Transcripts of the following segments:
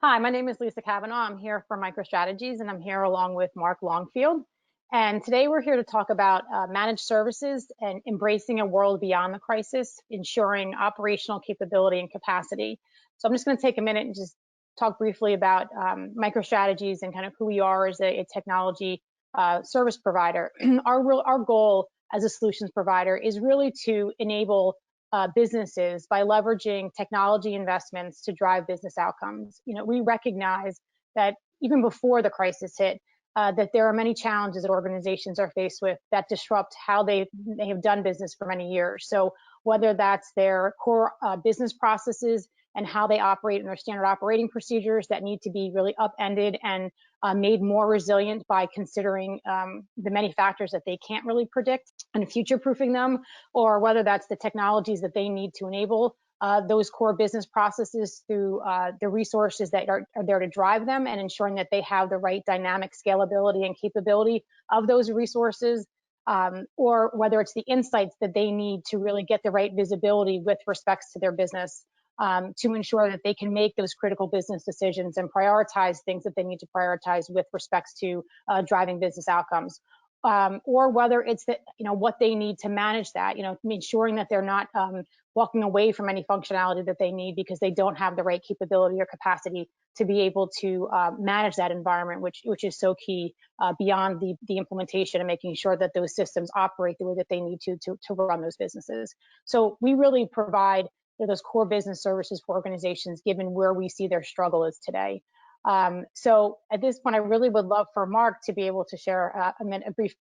Hi, my name is Lisa Cavanaugh. I'm here for MicroStrategies, and I'm here along with Mark Longfield. And today we're here to talk about managed services and embracing a world beyond the crisis, ensuring operational capability and capacity. So I'm just going to take a minute and just talk briefly about MicroStrategies and kind of who we are as a technology service provider. Our goal as a solutions provider is really to enable businesses by leveraging technology investments to drive business outcomes. We recognize that even before the crisis hit, that there are many challenges that organizations are faced with that disrupt how they have done business for many years. So whether that's their core business processes and how they operate in their standard operating procedures that need to be really upended and made more resilient by considering the many factors that they can't really predict and future-proofing them, or whether that's the technologies that they need to enable those core business processes through the resources that are there to drive them, and ensuring that they have the right dynamic scalability and capability of those resources, or whether it's the insights that they need to really get the right visibility with respects to their business, to ensure that they can make those critical business decisions and prioritize things that they need to prioritize with respects to driving business outcomes. Or whether it's what they need to manage that, ensuring that they're not walking away from any functionality that they need because they don't have the right capability or capacity to be able to manage that environment, which is so key beyond the implementation and making sure that those systems operate the way that they need to run those businesses. So we really provide those core business services for organizations, given where we see their struggle is today. So at this point, I really would love for Mark to be able to share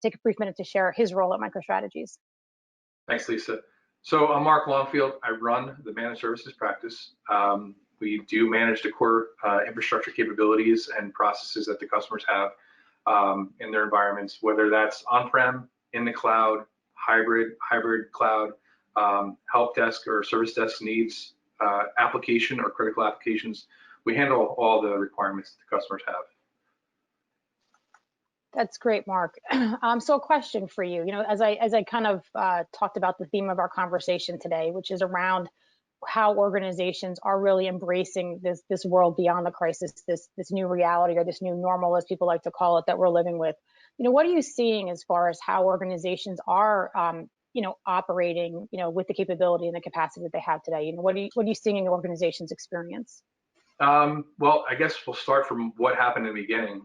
take a brief minute to share his role at MicroStrategies. Thanks, Lisa. So I'm Mark Longfield. I run the managed services practice. We do manage the core infrastructure capabilities and processes that the customers have in their environments, whether that's on-prem, in the cloud, hybrid cloud, help desk or service desk needs, application or critical applications. We handle all the requirements that the customers have. That's great, Mark. So a question for you, as I kind of talked about the theme of our conversation today, which is around how organizations are really embracing this world beyond the crisis, this new reality, or this new normal, as people like to call it, that we're living with. What are you seeing as far as how organizations are operating, with the capability and the capacity that they have today? What are you seeing in your organization's experience? Well, I guess we'll start from what happened in the beginning.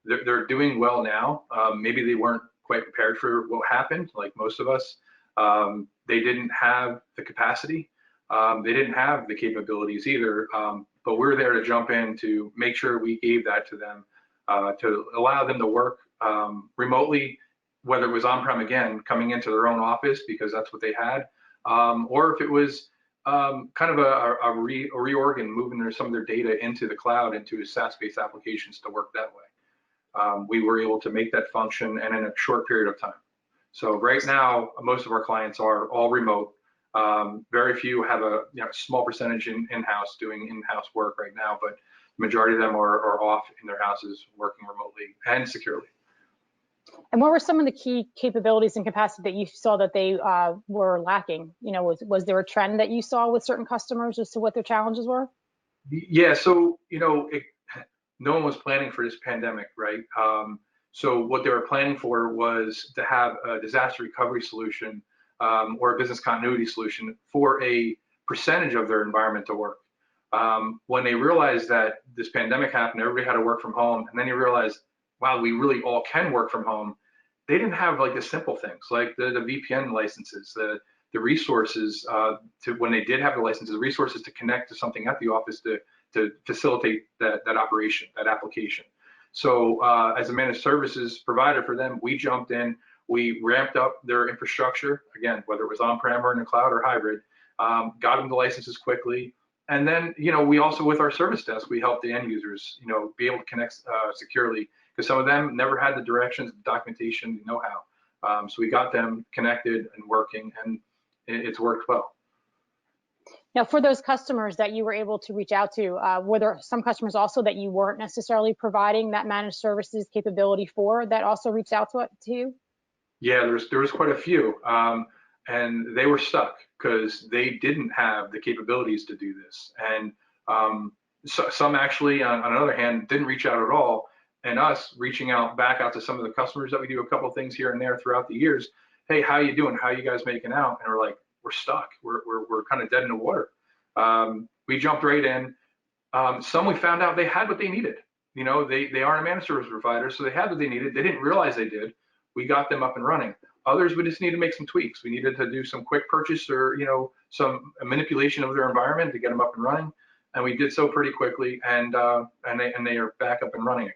They're doing well now. Maybe they weren't quite prepared for what happened, like most of us. They didn't have the capacity. They didn't have the capabilities either, but we're there to jump in to make sure we gave that to them, to allow them to work remotely, whether it was on-prem again, coming into their own office because that's what they had, or if it was kind of a reorg and moving some of their data into the cloud, into SaaS-based applications to work that way. We were able to make that function and in a short period of time. So right now, most of our clients are all remote. Very few have a small percentage in-house doing in-house work right now, but the majority of them are off in their houses working remotely and securely. And what were some of the key capabilities and capacity that you saw that they were lacking? Was there a trend that you saw with certain customers as to what their challenges were? Yeah, so no one was planning for this pandemic, right? So what they were planning for was to have a disaster recovery solution or a business continuity solution for a percentage of their environment to work. When they realized that this pandemic happened, everybody had to work from home, and then you realize, wow, we really all can work from home. They didn't have like the simple things like the VPN licenses, the resources to, when they did have the licenses, the resources to connect to something at the office to facilitate that operation, that application. So as a managed services provider for them, we jumped in, we ramped up their infrastructure, again, whether it was on-prem or in the cloud or hybrid, got them the licenses quickly. And then, we also, with our service desk, we helped the end users, be able to connect securely, because some of them never had the directions, the documentation, the know-how. So we got them connected and working, and it's worked well. Now, for those customers that you were able to reach out to, were there some customers also that you weren't necessarily providing that managed services capability for that also reached out to you? Yeah, there was quite a few, and they were stuck because they didn't have the capabilities to do this. And So, some actually, on the other hand, didn't reach out at all. And us reaching out back out to some of the customers that we do a couple of things here and there throughout the years. Hey, how you doing? How you guys making out? And we're like, we're stuck. We're kind of dead in the water. We jumped right in. Some we found out they had what they needed. You know, they aren't a managed service provider, so they had what they needed. They didn't realize they did. We got them up and running. Others, we just need to make some tweaks. We needed to do some quick purchase or, you know, some manipulation of their environment to get them up and running. And we did so pretty quickly, and they are back up and running again.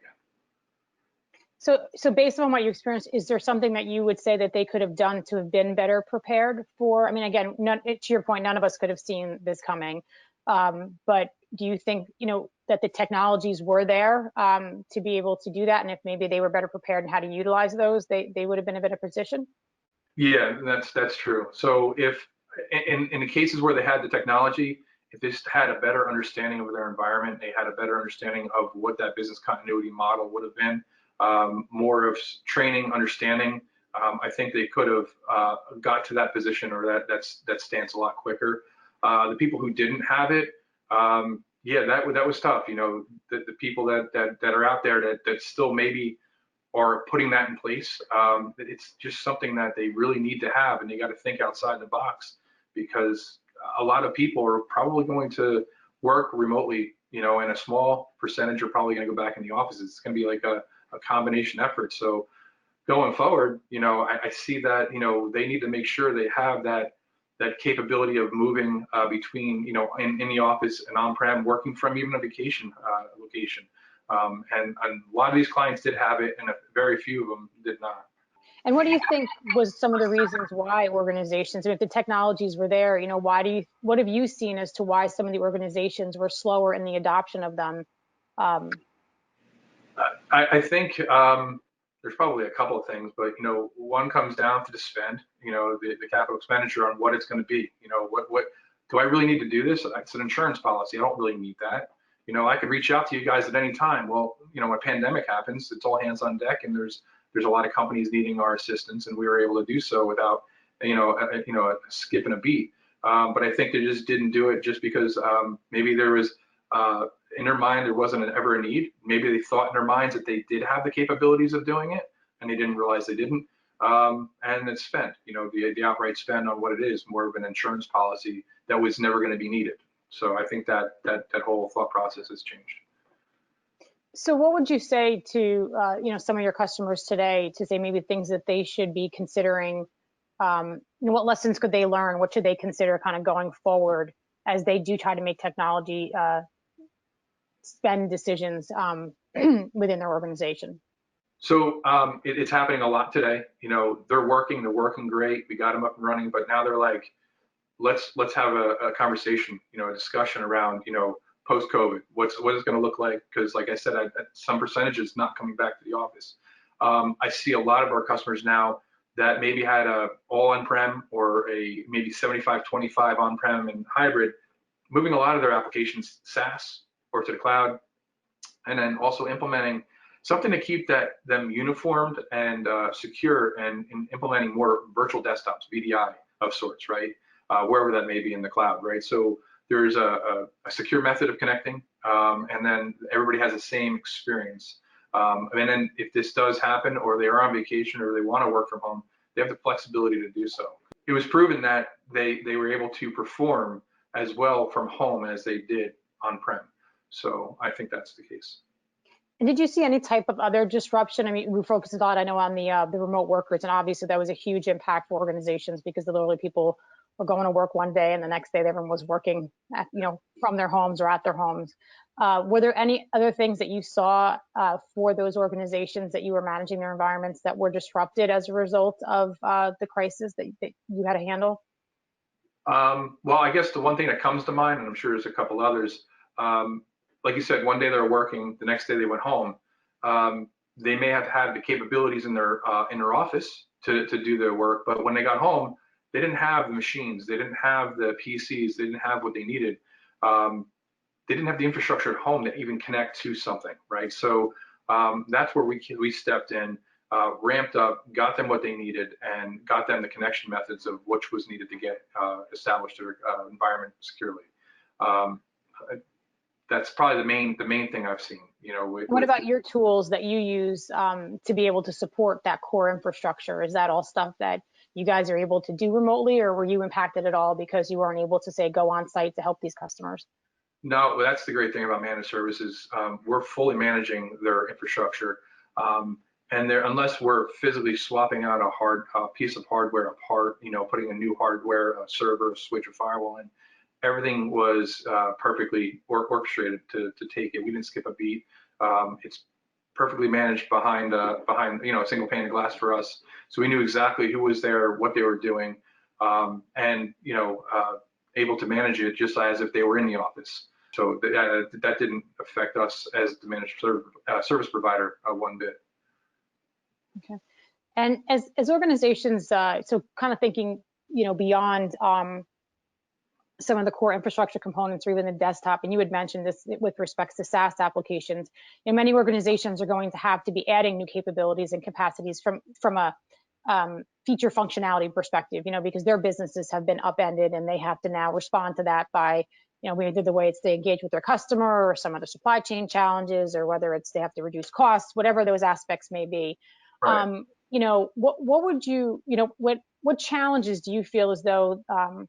So based on what you experienced, is there something that you would say that they could have done to have been better prepared for? I mean, again, to your point, none of us could have seen this coming. But do you think, you know, that the technologies were there to be able to do that? And if maybe they were better prepared and how to utilize those, they would have been in a better position? Yeah, that's true. So if in the cases where they had the technology, if they just had a better understanding of their environment, they had a better understanding of what that business continuity model would have been, more of training, understanding. I think they could have got to that position or that stance a lot quicker. The people who didn't have it, yeah, that was tough. You know, the people that are out there that still maybe are putting that in place. It's just something that they really need to have, and they got to think outside the box because a lot of people are probably going to work remotely, you know, and a small percentage are probably going to go back in the offices. It's going to be like a combination effort. So going forward, you know, I see that, you know, they need to make sure they have that capability of moving between, you know, in the office and on-prem, working from even a vacation location. And a lot of these clients did have it, and very few of them did not. And what do you think was some of the reasons why organizations, if the technologies were there, you know, what have you seen as to why some of the organizations were slower in the adoption of them? I think there's probably a couple of things, but you know, one comes down to the spend, you know, the capital expenditure on what it's going to be. You know, what do I really need to do this? It's an insurance policy. I don't really need that. You know, I could reach out to you guys at any time. Well, you know, when a pandemic happens, it's all hands on deck, and there's a lot of companies needing our assistance, and we were able to do so without, you know, skipping a beat. But I think they just didn't do it just because maybe there was in their mind there wasn't ever a need. Maybe they thought in their minds that they did have the capabilities of doing it, and they didn't realize they didn't. And it's spent, you know, the outright spend on what it is, more of an insurance policy that was never going to be needed. So I think that whole thought process has changed. So what would you say to you know, some of your customers today to say maybe things that they should be considering? You know, what lessons could they learn? What should they consider kind of going forward as they do try to make technology spend decisions within their organization? So it's happening a lot today. You know, they're working great. We got them up and running, but now they're like, let's have a conversation, you know, a discussion around, you know, post-COVID, what it's going to look like. Because like I said, some percentages not coming back to the office. I see a lot of our customers now that maybe had a all on-prem or a maybe 75-25 on-prem and hybrid, moving a lot of their applications SaaS or to the cloud, and then also implementing something to keep them uniformed and secure, and implementing more virtual desktops, VDI of sorts, right? Wherever that may be in the cloud, right? So there's a secure method of connecting, and then everybody has the same experience. And then if this does happen, or they are on vacation, or they want to work from home, they have the flexibility to do so. It was proven that they were able to perform as well from home as they did on-prem. So I think that's the case. And did you see any type of other disruption? I mean, we focused a lot, I know, on the remote workers, and obviously that was a huge impact for organizations because literally people were going to work one day and the next day everyone was working at, you know, from their homes or at their homes. Were there any other things that you saw for those organizations that you were managing their environments that were disrupted as a result of the crisis that you had to handle? Well, I guess the one thing that comes to mind, and I'm sure there's a couple others, like you said, one day they were working, the next day they went home. They may have had the capabilities in their office to do their work, but when they got home, they didn't have the machines, they didn't have the PCs, they didn't have what they needed. They didn't have the infrastructure at home to even connect to something, right? So that's where we stepped in, ramped up, got them what they needed, and got them the connection methods of which was needed to get established their environment securely. that's probably the main thing I've seen. What about your tools that you use to be able to support that core infrastructure? Is that all stuff that you guys are able to do remotely, or were you impacted at all because you weren't able to, say, go on site to help these customers? No, that's the great thing about managed services. We're fully managing their infrastructure, and unless we're physically swapping out a piece of hardware apart, putting a new hardware, a server, a switch, a firewall in, everything was perfectly orchestrated to take it. We didn't skip a beat. It's perfectly managed behind a single pane of glass for us, so we knew exactly who was there, what they were doing, and able to manage it just as if they were in the office. So that didn't affect us as the managed service provider one bit. Okay. And as organizations, so kind of thinking, beyond some of the core infrastructure components or even the desktop, and you had mentioned this with respects to SaaS applications, many organizations are going to have to be adding new capabilities and capacities from a feature functionality perspective, because their businesses have been upended and they have to now respond to that by, either the way they engage with their customer or some of the supply chain challenges, or whether it's they have to reduce costs, whatever those aspects may be. Right. What would you, what challenges do you feel as though that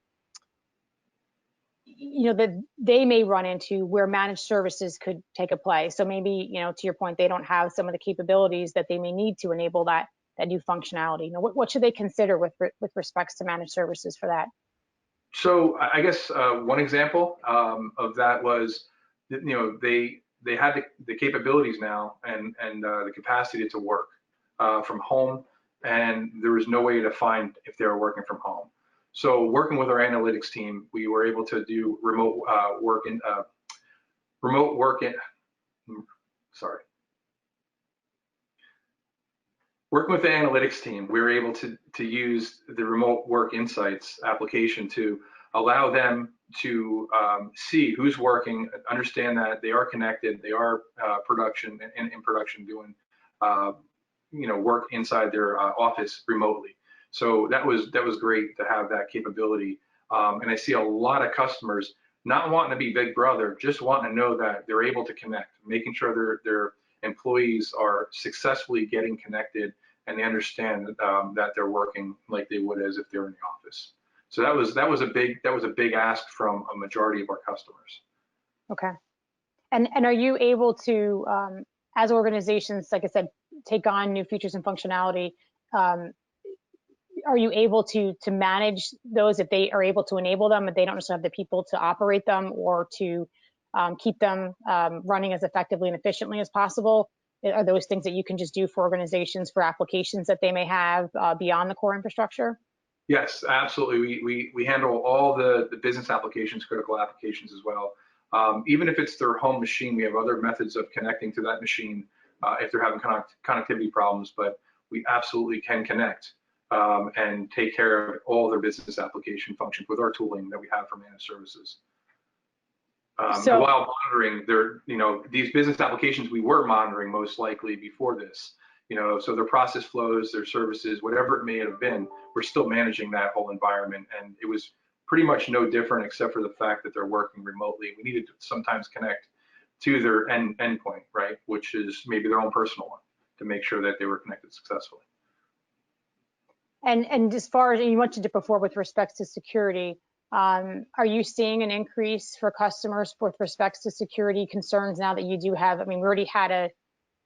they may run into where managed services could take a play? So maybe, to your point, they don't have some of the capabilities that they may need to enable that new functionality. What should they consider with respects to managed services for that? So I guess one example of that was, they had the capabilities now and the capacity to work from home, and there was no way to find if they were working from home. So working with our analytics team, we were able to do remote work in. Working with the analytics team, we were able to use the remote work insights application to allow them to see who's working, understand that they are connected, they are in production doing work inside their office remotely. So that was great to have that capability. And I see a lot of customers not wanting to be Big Brother, just wanting to know that they're able to connect, making sure their employees are successfully getting connected, and they understand that they're working like they would as if they're in the office. So that was a big ask from a majority of our customers. Okay. And are you able to, as organizations, like I said, take on new features and functionality? Are you able to manage those if they are able to enable them, but they don't necessarily have the people to operate them or to keep them running as effectively and efficiently as possible? Are those things that you can just do for organizations for applications that they may have beyond the core infrastructure? Yes, absolutely. We handle all the business applications, critical applications as well. Even if it's their home machine, we have other methods of connecting to that machine if they're having connectivity problems, but we absolutely can connect and take care of all their business application functions with our tooling that we have for managed services. And while monitoring these business applications, we were monitoring most likely before this, so their process flows, their services, whatever it may have been, we're still managing that whole environment. And it was pretty much no different, except for the fact that they're working remotely. We needed to sometimes connect to their endpoint, right, which is maybe their own personal one, to make sure that they were connected successfully. And as far as you mentioned it before with respects to security, are you seeing an increase for customers with respects to security concerns now that you do have? I mean, we already had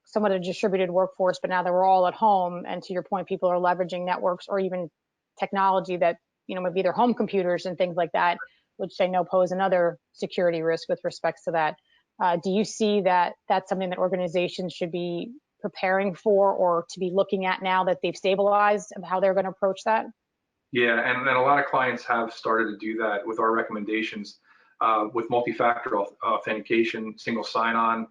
somewhat a distributed workforce, but now that we're all at home, and to your point, people are leveraging networks or even technology that maybe their home computers and things like that, which I know pose another security risk with respects to that. Do you see that that's something that organizations should be preparing for, or to be looking at now that they've stabilized, of how they're going to approach that? Yeah, and a lot of clients have started to do that with our recommendations, with multi-factor authentication, single sign-on,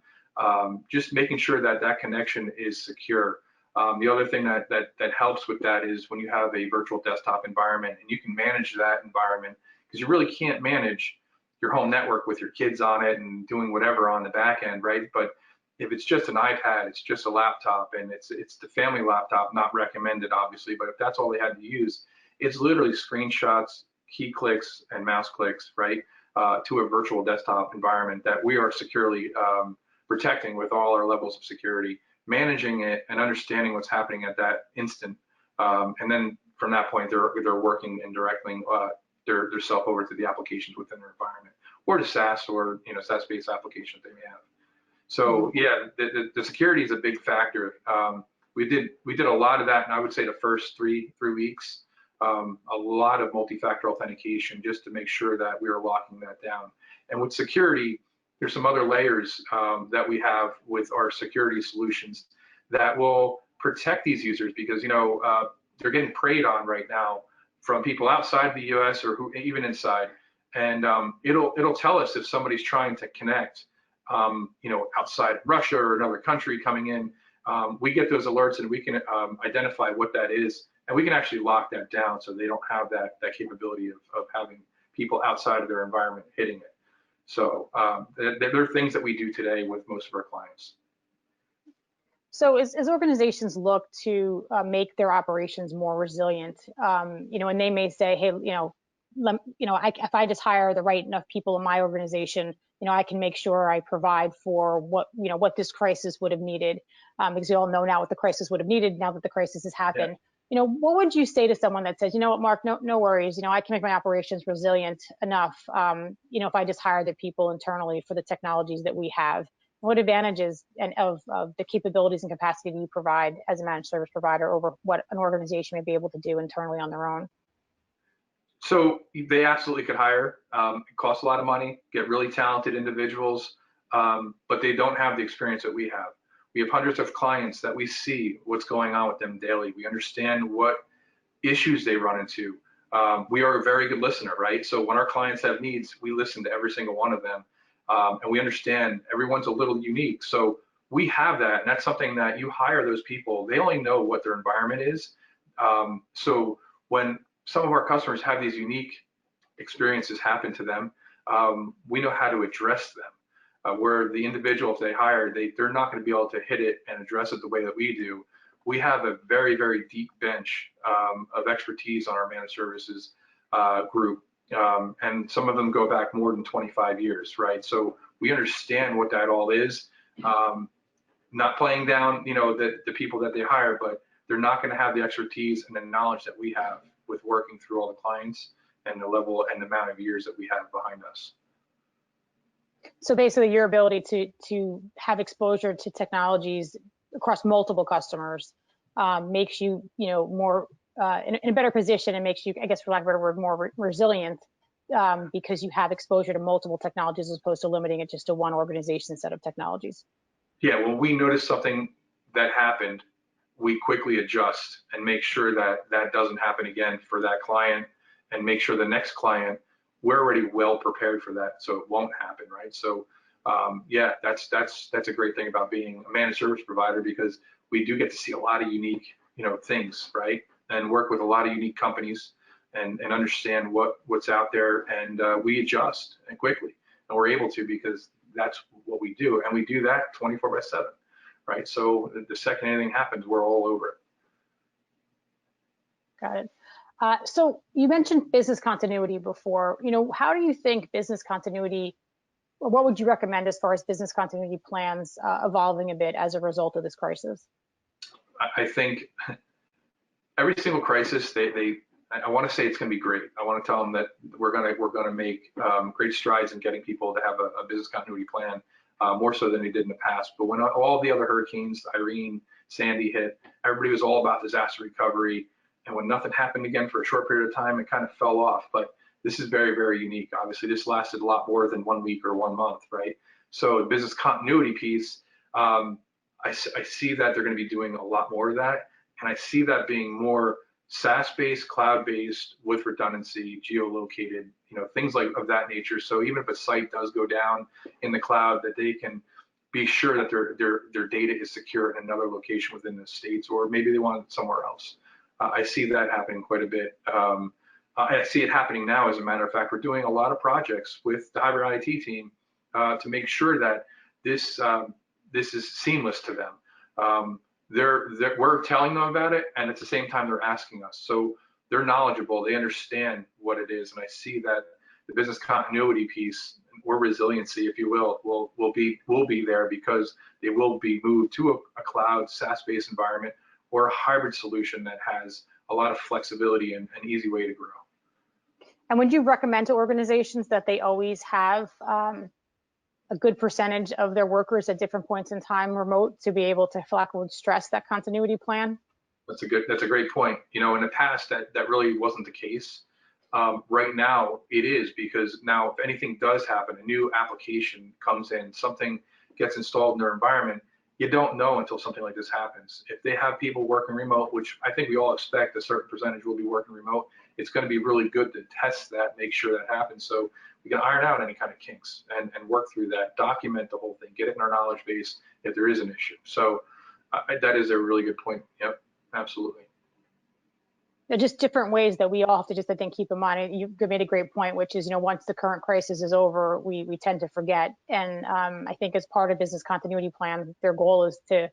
just making sure that connection is secure. The other thing that helps with that is when you have a virtual desktop environment and you can manage that environment, because you really can't manage your home network with your kids on it and doing whatever on the back end, right? But if it's just an iPad, it's just a laptop, and it's the family laptop, not recommended obviously, but if that's all they had to use, it's literally screenshots, key clicks, and mouse clicks, right? to a virtual desktop environment that we are securely protecting with all our levels of security, managing it and understanding what's happening at that instant. And then from that point, they're working and directing their self over to the applications within their environment, or to SaaS or SaaS-based applications they may have. So yeah, the security is a big factor. We did a lot of that, and I would say the first three weeks, a lot of multi-factor authentication just to make sure that we are locking that down. And with security, there's some other layers that we have with our security solutions that will protect these users, because they're getting preyed on right now from people outside the U.S. or even inside, and it'll tell us if somebody's trying to connect, outside Russia or another country coming in. We get those alerts and we can identify what that is, and we can actually lock that down so they don't have that capability of having people outside of their environment hitting it. So there are things that we do today with most of our clients. So as organizations look to make their operations more resilient, and they may say, hey, if I just hire the right enough people in my organization, I can make sure I provide for what this crisis would have needed, because we all know now what the crisis would have needed now that the crisis has happened. Yeah. What would you say to someone that says, you know what, Mark, no worries, I can make my operations resilient enough, if I just hire the people internally for the technologies that we have? What advantages of the capabilities and capacity do you provide as a managed service provider over what an organization may be able to do internally on their own? So they absolutely could hire. It costs a lot of money, get really talented individuals, but they don't have the experience that we have. We have hundreds of clients that we see what's going on with them daily. We understand what issues they run into. We are a very good listener, right? So when our clients have needs, we listen to every single one of them. And we understand everyone's a little unique. So we have that, and that's something that you hire those people, they only know what their environment is. So when some of our customers have these unique experiences happen to them, we know how to address them. Where the individual, if they hire, they're not going to be able to hit it and address it the way that we do. We have a very, very deep bench of expertise on our managed services group. And some of them go back more than 25 years, right? So we understand what that all is. Not playing down, the people that they hire, but they're not going to have the expertise and the knowledge that we have with working through all the clients and the level and the amount of years that we have behind us. So basically, your ability to have exposure to technologies across multiple customers makes you, more in a better position, and makes you, I guess, for lack of a better word, more resilient, because you have exposure to multiple technologies as opposed to limiting it just to one organization set of technologies. Yeah, when we notice something that happened, we quickly adjust and make sure that that doesn't happen again for that client, and make sure the next client, we're already well prepared for that, so it won't happen, right? So yeah, that's a great thing about being a managed service provider, because we do get to see a lot of unique things, right? And work with a lot of unique companies and understand what's out there, and we adjust and quickly, and we're able to, because that's what we do, and we do that 24/7, right? So the second anything happens, we're all over it. Got it. So you mentioned business continuity before. How do you think business continuity, or what would you recommend as far as business continuity plans evolving a bit as a result of this crisis? I think every single crisis, I want to say it's going to be great. I want to tell them that we're going to make great strides in getting people to have a business continuity plan, more so than they did in the past. But when all the other hurricanes, Irene, Sandy hit, everybody was all about disaster recovery. And when nothing happened again for a short period of time, it kind of fell off. But this is very, very unique. Obviously, this lasted a lot more than 1 week or 1 month, right? So the business continuity piece, I see that they're going to be doing a lot more of that. And I see that being more SaaS-based, cloud-based, with redundancy, geolocated, things of that nature. So even if a site does go down in the cloud, that they can be sure that their data is secure in another location within the States, or maybe they want it somewhere else. I see that happening quite a bit. I see it happening now. As a matter of fact, we're doing a lot of projects with the hybrid IT team to make sure that this is seamless to them. We're telling them about it, and at the same time, they're asking us. So they're knowledgeable. They understand what it is, and I see that the business continuity piece or resiliency, if you will be there, because they will be moved to a cloud SaaS-based environment or a hybrid solution that has a lot of flexibility and an easy way to grow. And would you recommend to organizations that they always have a good percentage of their workers at different points in time remote to be able to, for lack of stress, that continuity plan? That's a great point. You know, in the past that really wasn't the case. Right now it is, because now if anything does happen, a new application comes in, something gets installed in their environment, you don't know until something like this happens. If they have people working remote, which I think we all expect a certain percentage will be working remote, it's going to be really good to test that, make sure that happens, so we can iron out any kind of kinks and work through that, document the whole thing, get it in our knowledge base if there is an issue. So that is a really good point. Yep, absolutely. They're just different ways that we all have to just, I think, keep in mind. You made a great point, which is, you know, once the current crisis is over, we tend to forget. And I think as part of business continuity plan, their goal is to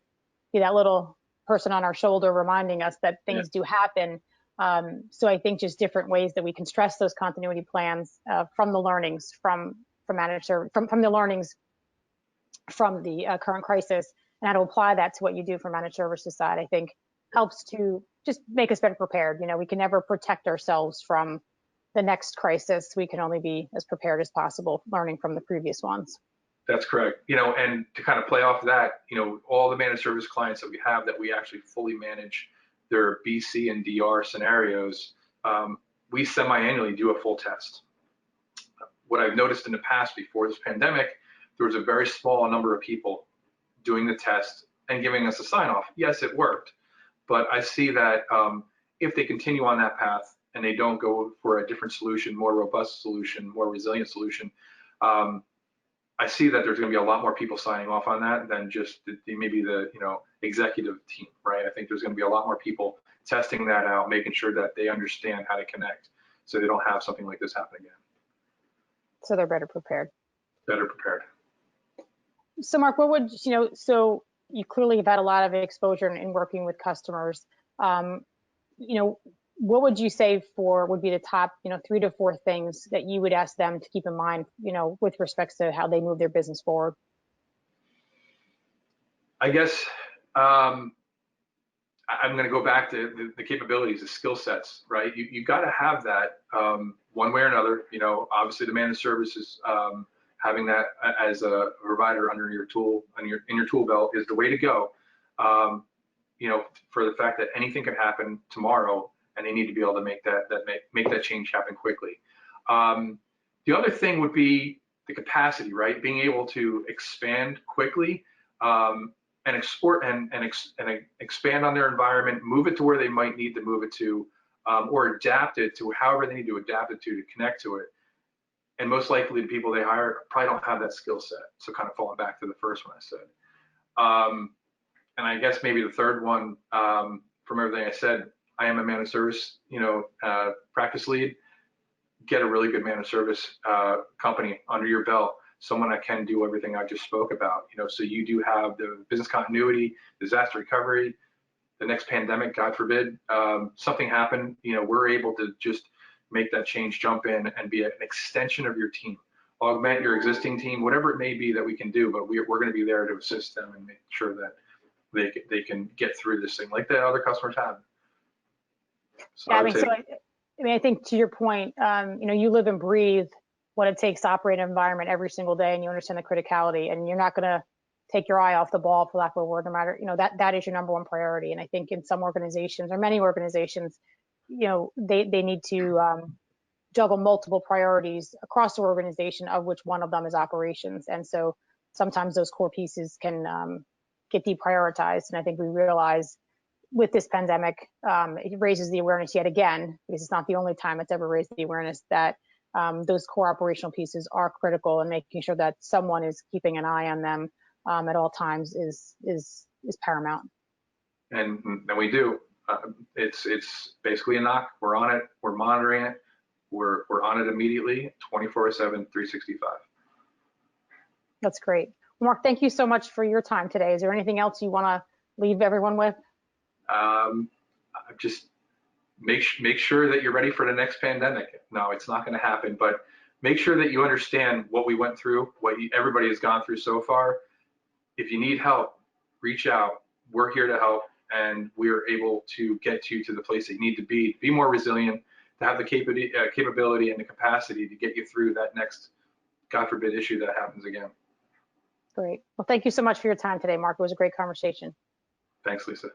be that little person on our shoulder reminding us that things do happen. So I think just different ways that we can stress those continuity plans from the learnings from managed service, from the learnings from the current crisis, and how to apply that to what you do for managed services side, I think helps to just make us better prepared. You know, we can never protect ourselves from the next crisis. We can only be as prepared as possible, learning from the previous ones. That's correct. You know, and to kind of play off of that, you know, all the managed service clients that we have that we actually fully manage their BC and DR scenarios, we semi-annually do a full test. What I've noticed in the past before this pandemic, there was a very small number of people doing the test and giving us a sign off. Yes, it worked. But I see that if they continue on that path and they don't go for a different solution, more robust solution, more resilient solution, I see that there's going to be a lot more people signing off on that than just maybe the executive team, right? I think there's going to be a lot more people testing that out, making sure that they understand how to connect, so they don't have something like this happen again. So they're better prepared. Better prepared. So Mark, what would so you clearly have had a lot of exposure in working with customers. What would you say would be the top, 3 to 4 things that you would ask them to keep in mind, with respects to how they move their business forward? I guess I'm going to go back to the capabilities, the skill sets, right? You got to have that one way or another. Obviously the managed services, having that as a provider under your tool, in your tool belt is the way to go. For the fact that anything can happen tomorrow, and they need to be able to make that change happen quickly. The other thing would be the capacity, right? Being able to expand quickly and export and expand on their environment, move it to where they might need to move it to, or adapt it to however they need to adapt it to connect to it. And most likely the people they hire probably don't have that skill set. So kind of falling back to the first one I said. And I guess maybe the third one, from everything I said, I am a managed service, practice lead. Get a really good managed service company under your belt, someone that can do everything I just spoke about. So you do have the business continuity, disaster recovery, the next pandemic, God forbid, something happened. We're able to just make that change, jump in, and be an extension of your team, augment your existing team, whatever it may be that we can do. But we're going to be there to assist them and make sure that they can get through this thing like that other customers have. So I think to your point, you live and breathe what it takes to operate an environment every single day, and you understand the criticality, and you're not going to take your eye off the ball, for lack of a word, no matter, that is your number one priority. And I think in some organizations, or many organizations, they need to juggle multiple priorities across the organization, of which one of them is operations. And so sometimes those core pieces can get deprioritized. And I think we realize with this pandemic, it raises the awareness yet again, because it's not the only time it's ever raised the awareness that those core operational pieces are critical, and making sure that someone is keeping an eye on them at all times is paramount. And we do. It's basically a knock. We're on it. We're monitoring it. We're on it immediately, 24/7, 365. That's great. Mark, thank you so much for your time today. Is there anything else you want to leave everyone with? Just make sure that you're ready for the next pandemic. No, it's not going to happen, but make sure that you understand what we went through, what everybody has gone through so far. If you need help, reach out. We're here to help, and we are able to get you to the place that you need to be more resilient, to have the capability and the capacity to get you through that next, God forbid, issue that happens again. Great. Well, thank you so much for your time today, Mark. It was a great conversation. Thanks, Lisa.